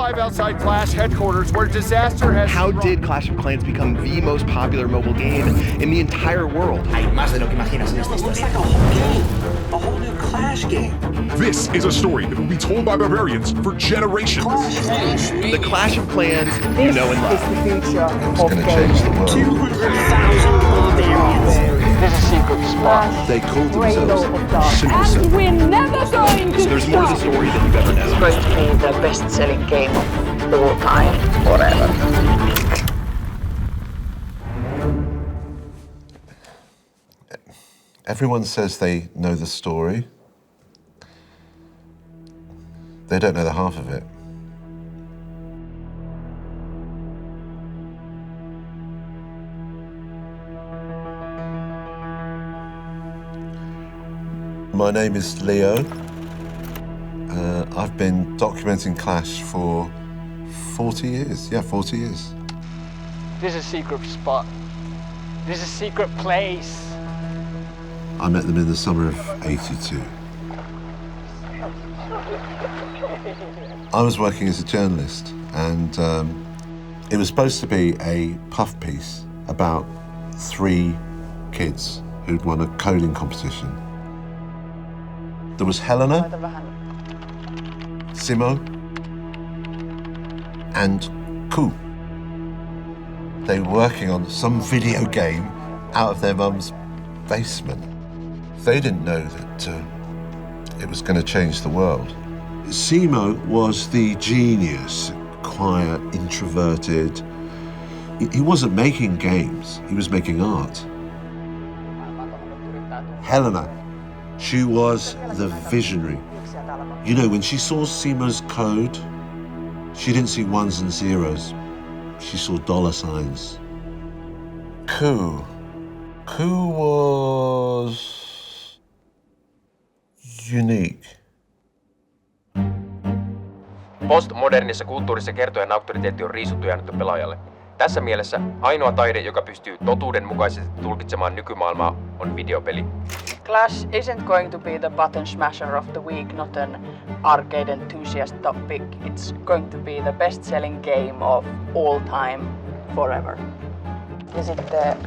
live outside Clash headquarters where disaster has... How did Clash of Clans become the most popular mobile game in the entire world? Hay más de lo que imaginas en esta historia. It's like a whole game, a whole new Clash game. This is a story that will be told by barbarians for generations. The Clash of Clans you know and love. It's the future it's going to change the world. 200,000 barbarians. There's a secret spot. They call themselves Super And Seven. we're never going to There's more to the story than you've ever known. It's going to be the best-selling game of all time, forever. Everyone says they know the story. They don't know the half of it. My name is Leo. I've been documenting Clash for 40 years. Yeah, 40 years. There's a secret spot. There's a secret place. I met them in the summer of '82. I was working as a journalist, and it was supposed to be a puff piece about 3 kids who'd won a coding competition. There was Helena, Simo, and Ku. They were working on some video game out of their mum's basement. They didn't know that it was going to change the world. Simo was the genius, quiet, introverted. He wasn't making games, he was making art. Helena, she was the visionary. You know, when she saw Simo's code, she didn't see ones and zeros. She saw $signs. Ku was unique. Postmodernissa kulttuurissa kertojan auktoriteetti on riisuttu ja annettu pelaajalle. Tässä mielessä ainoa taide, joka pystyy totuudenmukaisesti tulkitsemaan nykymaailmaa, on videopeli. Clash isn't going to be the button smasher of the week, not an arcade enthusiast topic. It's going to be the best-selling game of all time, forever. Ja sitten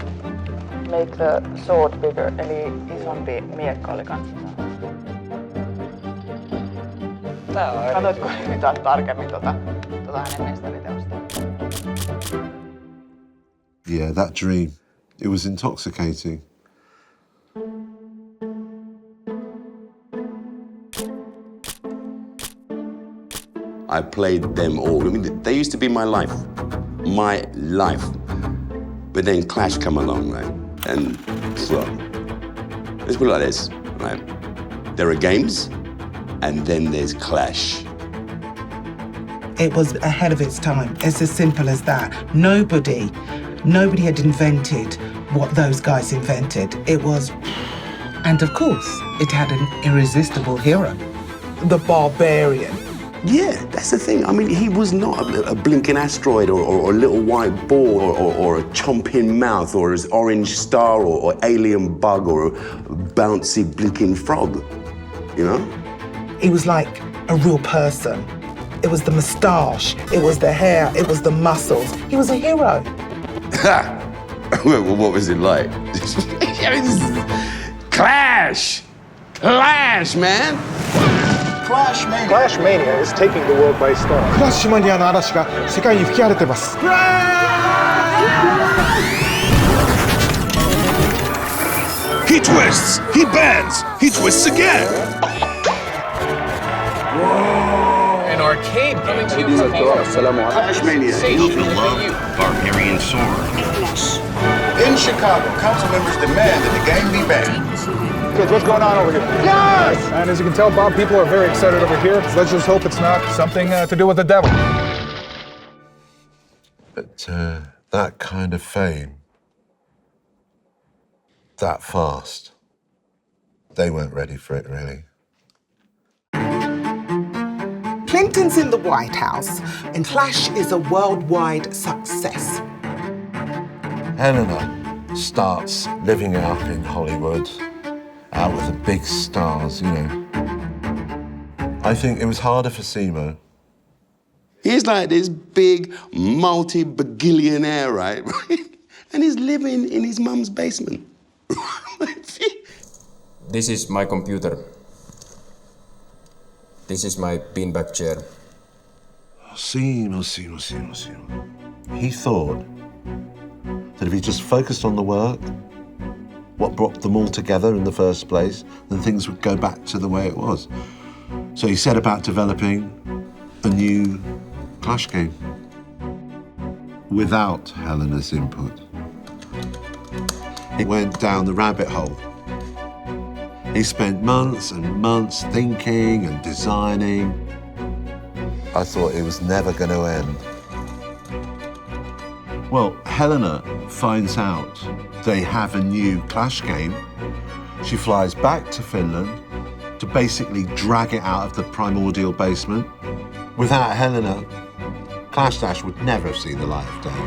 make the sword bigger, eli isompi miekka oli kanssa. Katoitko yhtään tarkemmin hänen mestariteostaan? Yeah, that dream. It was intoxicating. I played them all. I mean, they used to be my life. My life. But then Clash come along, right? And, well, let's put it like this, right? There are games, and then there's Clash. It was ahead of its time. It's as simple as that. Nobody had invented what those guys invented. It was, and of course, it had an irresistible hero, the barbarian. Yeah, that's the thing. I mean, he was not a blinking asteroid or a little white ball or a chomping mouth or an orange star or alien bug or a bouncy blinking frog, you know? He was like a real person. It was the moustache, it was the hair, it was the muscles. He was a hero. Well, what was it like? Clash! Clash, man! Clash Mania is taking the world by storm. クラッシュマニアの嵐が世界に吹き荒れてます。He twists, he bends, he twists again. An arcade game. Clash Mania. Barbarian sword. In Chicago, council members demand that the game be banned. Kids, what's going on over here? Yes! And as you can tell, Bob, people are very excited over here. Let's just hope it's not something to do with the devil. But that kind of fame, that fast, they weren't ready for it, really. Clinton's in the White House, and Clash is a worldwide success. Helena starts living it up in Hollywood, out with the big stars, you know. I think it was harder for Simo He's like this big multi-bagillionaire, right? And he's living in his mum's basement. This is my computer. This is my beanbag chair. Simo. He thought that if he just focused on the work, what brought them all together in the first place, then things would go back to the way it was. So he set about developing a new Clash game without Helena's input. He went down the rabbit hole. He spent months and months thinking and designing. I thought it was never going to end. Well, Helena finds out they have a new Clash game. She flies back to Finland to basically drag it out of the primordial basement. Without Helena, Clash Dash would never have seen the light of day.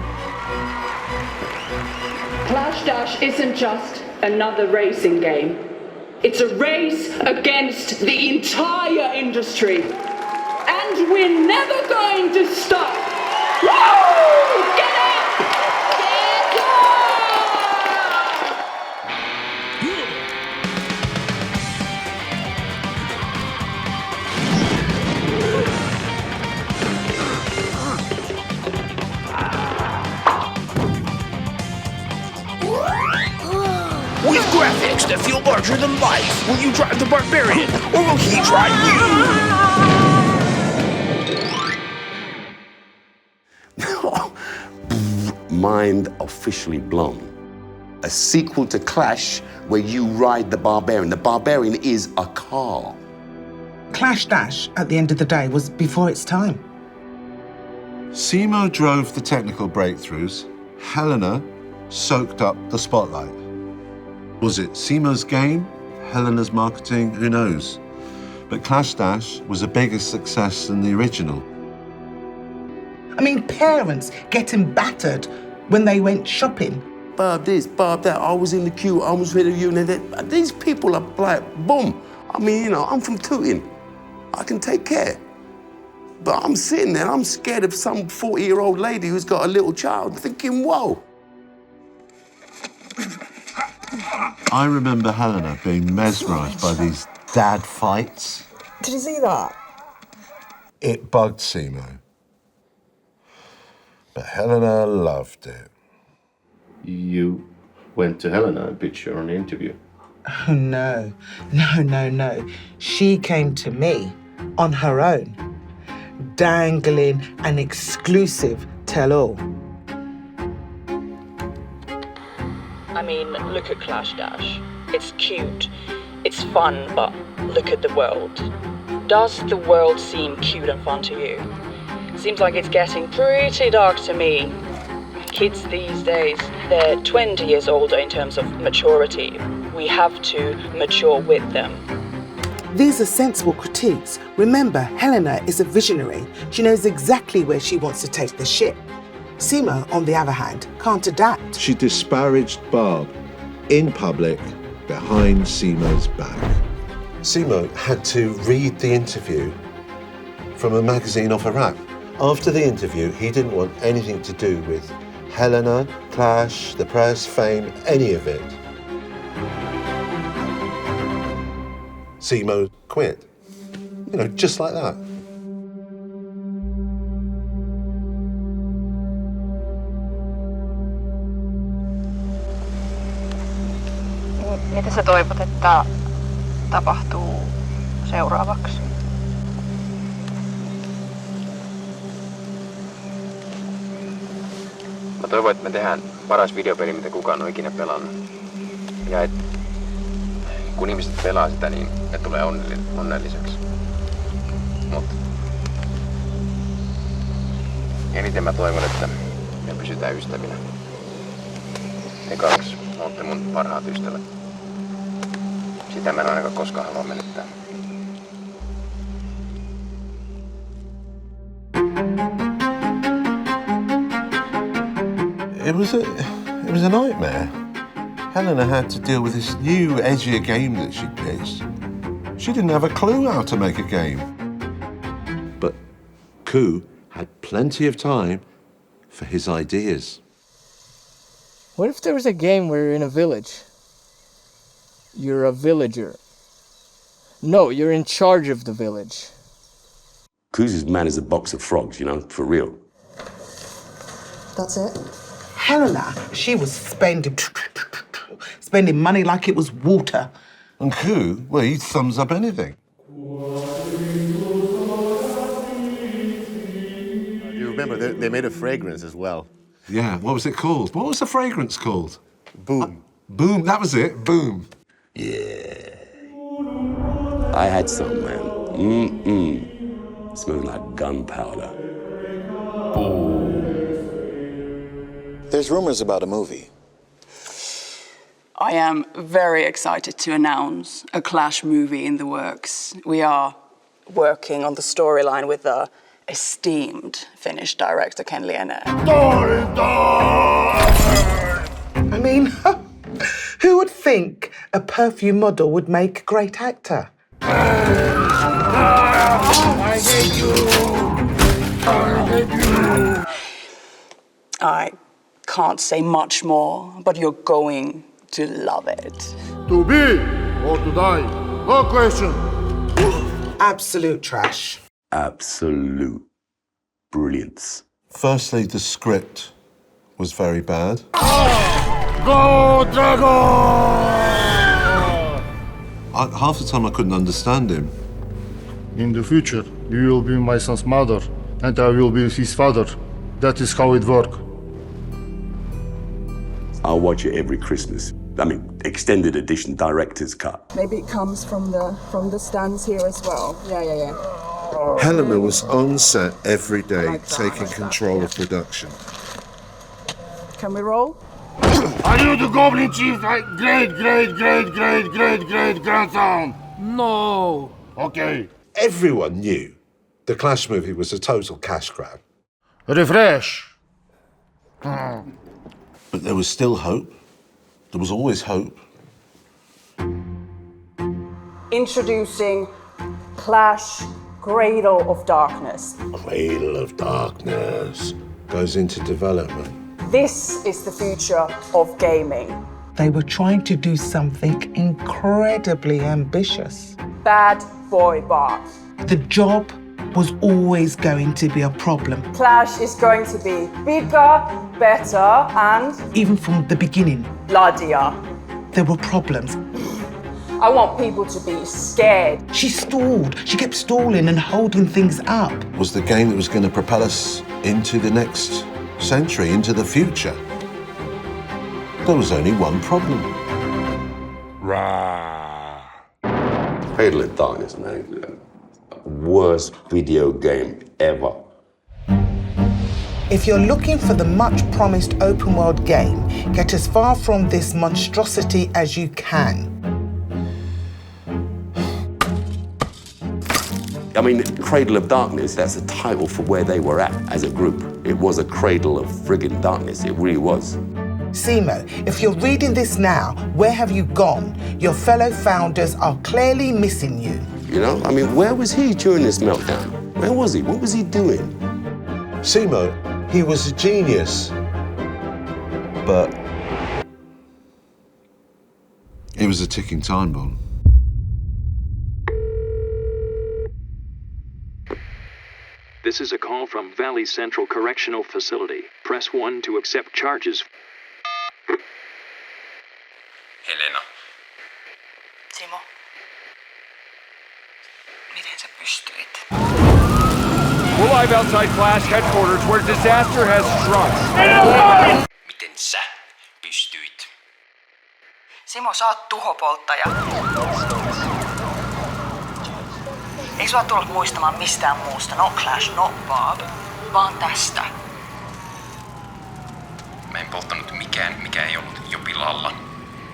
Clash Dash isn't just another racing game. It's a race against the entire industry. And we're never going to stop. Woo! Get up! Get up! With graphics that feel larger than life, will you drive the barbarian, or will he drive you? Mind officially blown. A sequel to Clash where you ride the barbarian. The barbarian is a car. Clash Dash, at the end of the day, was before its time. Simo drove the technical breakthroughs. Helena soaked up the spotlight. Was it Simo's game? Helena's marketing? Who knows? But Clash Dash was a bigger success than the original. I mean, parents getting battered when they went shopping. Bob this, Bob that. I was in the queue, I was with you. And these people are like, boom. I mean, you know, I'm from Tooting. I can take care. But I'm sitting there, I'm scared of some 40-year-old lady who's got a little child thinking, whoa. I remember Helena being mesmerised by these dad fights. Did you see that? It bugged Simo. But Helena loved it. You went to Helena and pitched her on an interview? Oh, no. She came to me on her own, dangling an exclusive tell-all. I mean, look at Clash Dash. It's cute, it's fun, but look at the world. Does the world seem cute and fun to you? Seems like it's getting pretty dark to me. Kids these days, they're 20 years older in terms of maturity. We have to mature with them. These are sensible critiques. Remember, Helena is a visionary. She knows exactly where she wants to take the ship. Simo, on the other hand, can't adapt. She disparaged Barb in public behind Simo's back. Simo had to read the interview from a magazine off a rack. After the interview, he didn't want anything to do with Helena, Clash, the press, fame, any of it. Simo quit. You know, just like that. Mitä sä toivot, että tapahtuu seuraavaksi? Mä toivon, että me tehdään paras videopeli, mitä kukaan on ikinä pelannut. Ja et, kun ihmiset pelaa sitä, niin ne tulee onnelliseksi. Mut eniten mä toivon, että me pysytään ystävinä. Te kaksi ootte mun parhaat ystävät. Sitä mä en ainakaan koskaan halua menettää. It was a nightmare. Helena had to deal with this new, edgier game that she pitched. She didn't have a clue how to make a game. But Ku had plenty of time for his ideas. What if there was a game where you're in a village? You're a villager. No, you're in charge of the village. Cruz's man is a box of frogs, you know, for real. That's it. Helena, she was spending money like it was water. And Ku, well, he thumbs up anything. You remember, they made a fragrance as well. Yeah, what was it called? What was the fragrance called? Boom. Boom, that was it, Boom. Yeah. I had some, man. Smelling like gunpowder. There's rumors about a movie. I am very excited to announce a Clash movie in the works. We are working on the storyline with the esteemed Finnish director Ken Liene. I mean, who would think a perfume model would make a great actor? I hate you! I hate you! I can't say much more, but you're going to love it. To be or to die? No question. Absolute trash. Absolute brilliance. Firstly, the script was very bad. Go, Dragon! Half the time I couldn't understand him. In the future, you will be my son's mother, and I will be his father. That is how it works. I'll watch it every Christmas. I mean, extended edition director's cut. Maybe it comes from the stands here as well. Yeah. Helena was on set every day, taking control of production. Can we roll? Are you the Goblin Chief's great grandson? No. Okay. Everyone knew the Clash movie was a total cash grab. Refresh. But there was still hope. There was always hope. Introducing Clash Cradle of Darkness. Cradle of Darkness goes into development. This is the future of gaming. They were trying to do something incredibly ambitious. Bad boy bar. The job was always going to be a problem. Clash is going to be bigger, better, and Even from the beginning, bloodier. there were problems. I want people to be scared. She stalled. She kept stalling and holding things up. Was the game that was going to propel us into the next century, into the future. There was only one problem. Cradle of Darkness, man. Worst video game ever. If you're looking for the much-promised open-world game, get as far from this monstrosity as you can. I mean, Cradle of Darkness, that's a title for where they were at as a group. It was a cradle of friggin' darkness, it really was. Simo, if you're reading this now, where have you gone? Your fellow founders are clearly missing you. You know, I mean, where was he during this meltdown? Where was he? What was he doing? Simo, he was a genius. But it was a ticking time bomb. This is a call from Valley Central Correctional Facility. Press 1 to accept charges. Helena. Simo, miten sä pystyit? We're live outside Clash headquarters where disaster has struck. Miten sä pystyit? Simo, sä oot tuhopolttaja. Ei sua tullut muistamaan mistään muusta, no Clash, no Bob, vaan tästä. Mä en polttanut mikään, mikä ei ollut jo pilalla.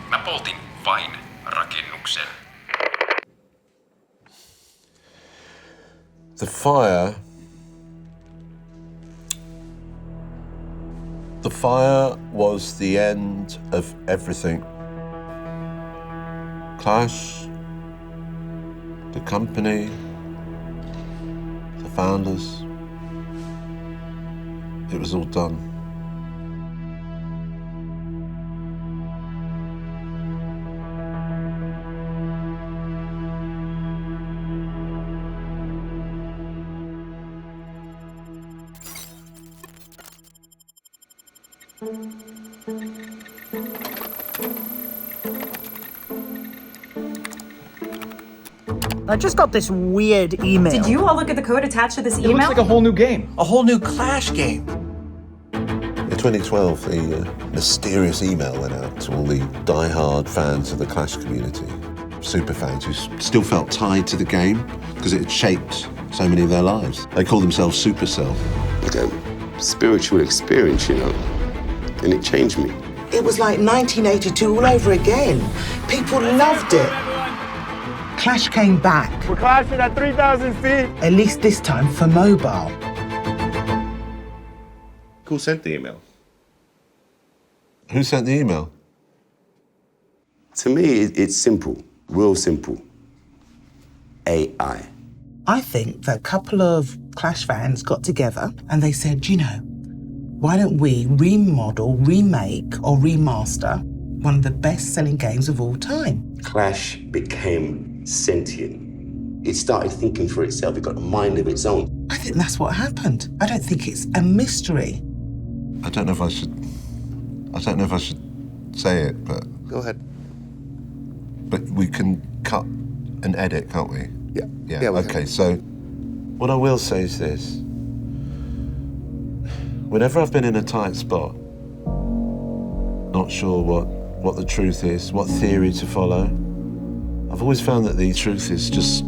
Mä poltin vain rakennuksen. The fire was the end of everything. Clash, the company, the founders, it was all done. I just got this weird email. Did you all look at the code attached to this email? It looks like a whole new game. A whole new Clash game. In 2012, the mysterious email went out to all the die-hard fans of the Clash community, super fans who still felt tied to the game because it had shaped so many of their lives. They call themselves Supercell. Like a spiritual experience, you know, and it changed me. It was like 1982 all over again. People loved it. Clash came back. We're clashing at 3,000 feet. At least this time for mobile. Who sent the email? Who sent the email? To me, it's simple, real simple. AI. I think that a couple of Clash fans got together and they said, you know, why don't we remodel, remake, or remaster one of the best-selling games of all time? Clash became sentient. It started thinking for itself. It got a mind of its own. I think that's what happened. I don't think it's a mystery. I don't know if I should say it, but... Go ahead. But we can cut and edit, can't we? Yeah. Yeah, okay, so what I will say is this. Whenever I've been in a tight spot, not sure what the truth is, what theory to follow, I've always found that the truth is just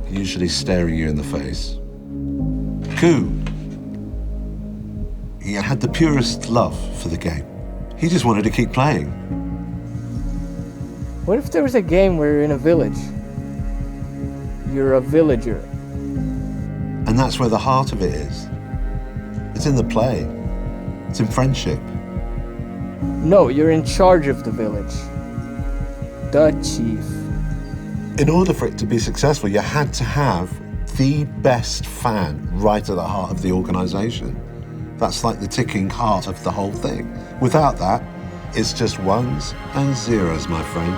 usually staring you in the face. Ku, he had the purest love for the game. He just wanted to keep playing. What if there was a game where you're in a village? You're a villager. And that's where the heart of it is. It's in the play. It's in friendship. No, you're in charge of the village. The chief. In order for it to be successful, you had to have the best fan right at the heart of the organization. That's like the ticking heart of the whole thing. Without that, it's just ones and zeros, my friend.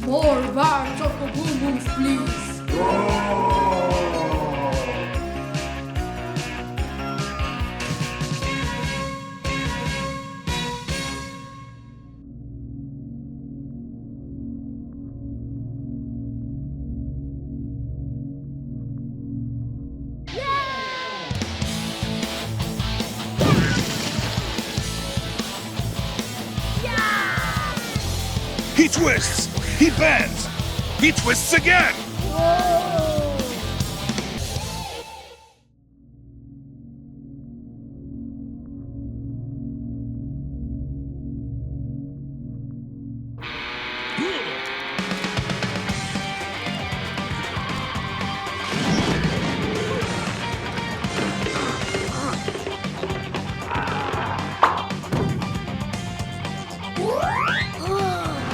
More bar choco boom booms, please. He twists! He bends! He twists again!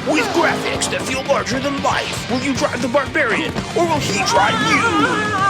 With graphics that feel larger than life, will you drive the barbarian, or will he drive you?